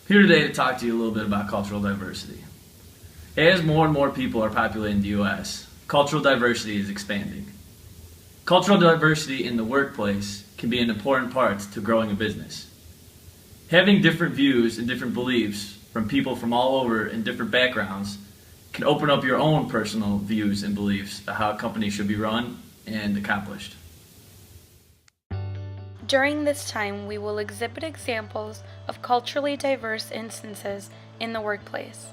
Here today to talk to you a little bit about cultural diversity. As more and more people are populating the U.S., cultural diversity is expanding. Cultural diversity in the workplace can be an important part to growing a business. Having different views and different beliefs from people from all over and different backgrounds can open up your own personal views and beliefs of how a company should be run and accomplished. During this time, we will exhibit examples of culturally diverse instances in the workplace.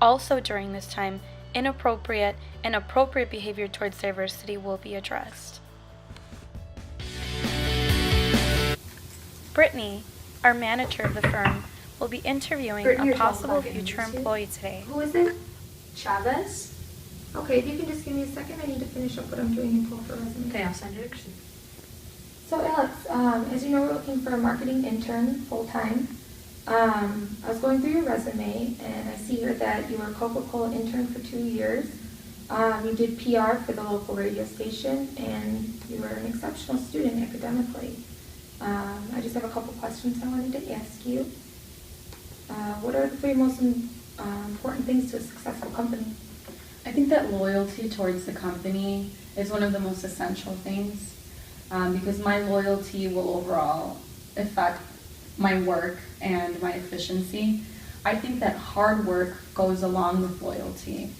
Also during this time, inappropriate and appropriate behavior towards diversity will be addressed. Brittany, our manager of the firm, will be interviewing a possible future employee today. Who is it? Chavez? Okay, if you can just give me a second, I need to finish up what I'm doing and pull up her resume. Okay, I'll send it. So Alex, as you know, we're looking for a marketing intern full-time. I was going through your resume and I see here that you were a Coca-Cola intern for 2 years. You did PR for the local radio station and you were an exceptional student academically. I just have a couple questions I wanted to ask you. What are the three most important things to a successful company? I think that loyalty towards the company is one of the most essential things because my loyalty will overall affect my work and my efficiency. I think that hard work goes along with loyalty.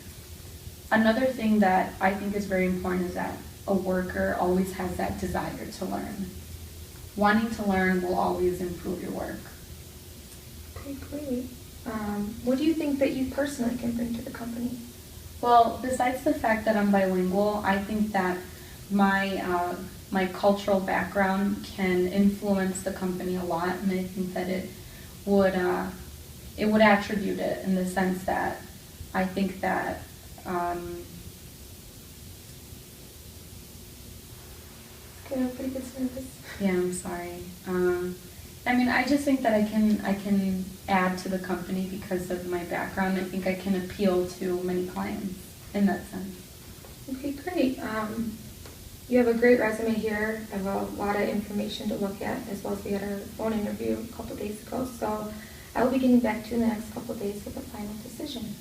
Another thing that I think is very important is that a worker always has that desire to learn. Wanting to learn will always improve your work. Okay, great. What do you think that you personally can bring to the company? Well, besides the fact that I'm bilingual, I think that my cultural background can influence the company a lot, and I think that it would attribute it in the sense that I think that Okay, I'm pretty good nervous. yeah, I'm sorry. I just think that I can add to the company because of my background. I think I can appeal to many clients in that sense. Okay, great. You have a great resume here. I have a lot of information to look at, as well as we had our phone interview a couple days ago. So I will be getting back to you in the next couple of days with a final decision.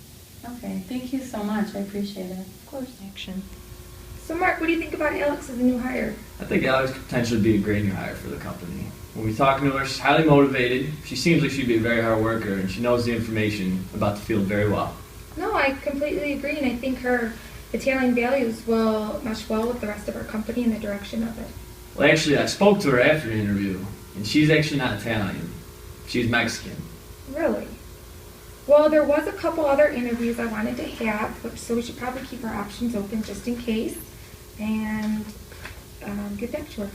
Okay, thank you so much. I appreciate it. Of course. Action. So Mark, what do you think about Alex as a new hire? I think Alex could potentially be a great new hire for the company. When we talk to her, she's highly motivated. She seems like she'd be a very hard worker, and she knows the information about the field very well. No, I completely agree, and I think her Italian values will mesh well with the rest of our company and the direction of it. Well, actually, I spoke to her after the interview, and she's actually not Italian. She's Mexican. Really? Well, there was a couple other interviews I wanted to have, so we should probably keep our options open just in case, and get back to her.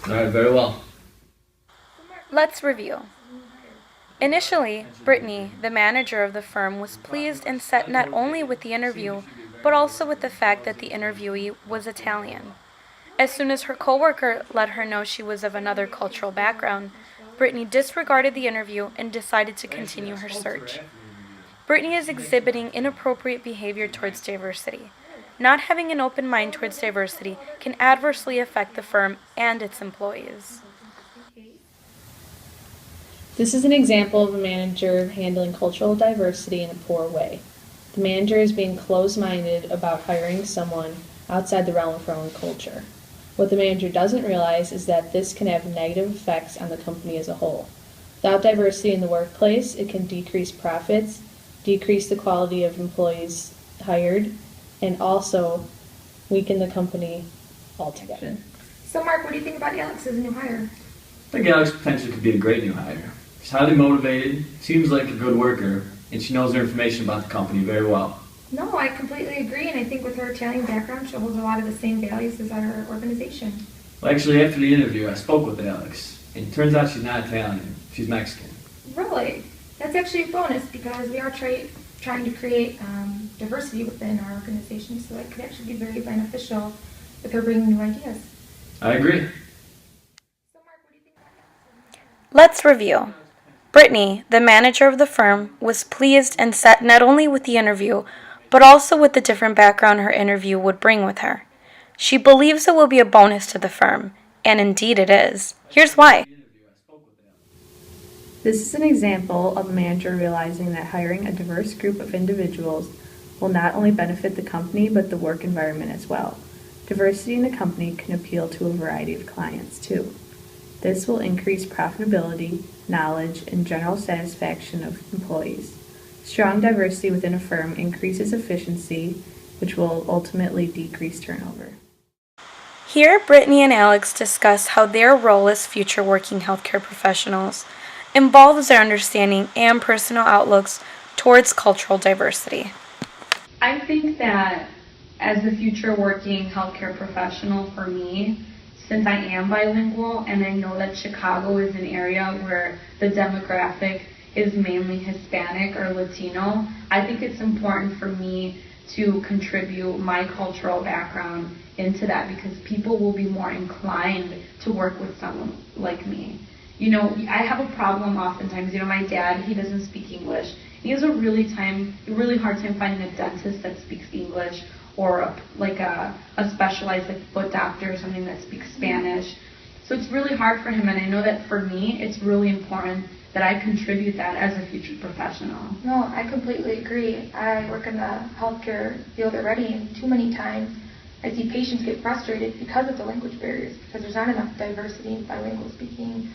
All right, very well. Let's review. Initially, Brittany, the manager of the firm, was pleased and set not only with the interview, but also with the fact that the interviewee was Italian. As soon as her coworker let her know she was of another cultural background, Brittany disregarded the interview and decided to continue her search. Brittany is exhibiting inappropriate behavior towards diversity. Not having an open mind towards diversity can adversely affect the firm and its employees. This is an example of a manager handling cultural diversity in a poor way. The manager is being closed-minded about hiring someone outside the realm of her own culture. What the manager doesn't realize is that this can have negative effects on the company as a whole. Without diversity in the workplace, it can decrease profits, decrease the quality of employees hired, and also weaken the company altogether. So Mark, what do you think about Alex as a new hire? I think Alex potentially could be a great new hire. She's highly motivated, seems like a good worker, and she knows her information about the company very well. No, I completely agree, and I think with her Italian background, she holds a lot of the same values as our organization. Well, actually, after the interview, I spoke with Alex, and it turns out she's not Italian. She's Mexican. Really? That's actually a bonus because we are trying to create diversity within our organization, so that could actually be very beneficial with her bringing new ideas. I agree. So Mark, what do you think about Alex? Let's review. Brittany, the manager of the firm, was pleased and set not only with the interview, but also with the different background her interview would bring with her. She believes it will be a bonus to the firm, and indeed it is. Here's why. This is an example of a manager realizing that hiring a diverse group of individuals will not only benefit the company but the work environment as well. Diversity in the company can appeal to a variety of clients too. This will increase profitability, knowledge, and general satisfaction of employees. Strong diversity within a firm increases efficiency, which will ultimately decrease turnover. Here, Brittany and Alex discuss how their role as future working healthcare professionals involves their understanding and personal outlooks towards cultural diversity. I think that as a future working healthcare professional for me, since I am bilingual and I know that Chicago is an area where the demographic is mainly Hispanic or Latino, I think it's important for me to contribute my cultural background into that because people will be more inclined to work with someone like me. You know, I have a problem oftentimes, you know, my dad, he doesn't speak English. He has a really hard time finding a dentist that speaks English or a specialized like foot doctor or something that speaks Spanish. So it's really hard for him, and I know that for me, it's really important that I contribute that as a future professional. No, I completely agree. I work in the healthcare field already, and too many times I see patients get frustrated because of the language barriers, because there's not enough diversity in bilingual speaking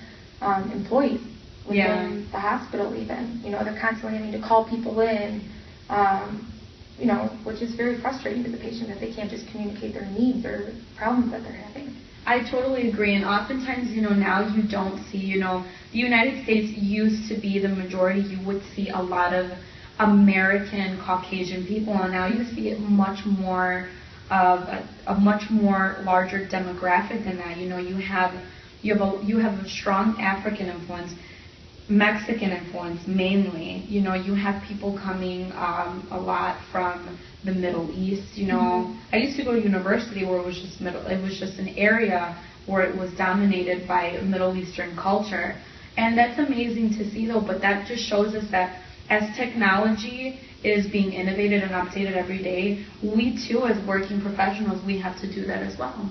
employees within the hospital even. You know, they're constantly having to call people in, you know, which is very frustrating to the patient that they can't just communicate their needs or problems that they're having. I totally agree, and oftentimes, you know, now you don't see, you know, the United States used to be the majority. You would see a lot of American Caucasian people, and now you see it much more of a much more larger demographic than that. You know, you have a strong African influence, Mexican influence mainly. You know, you have people coming a lot from the Middle East. You know, I used to go to university where it was just an area where it was dominated by Middle Eastern culture, and that's amazing to see though. But that just shows us that as technology is being innovated and updated every day, we too as working professionals, we have to do that as well.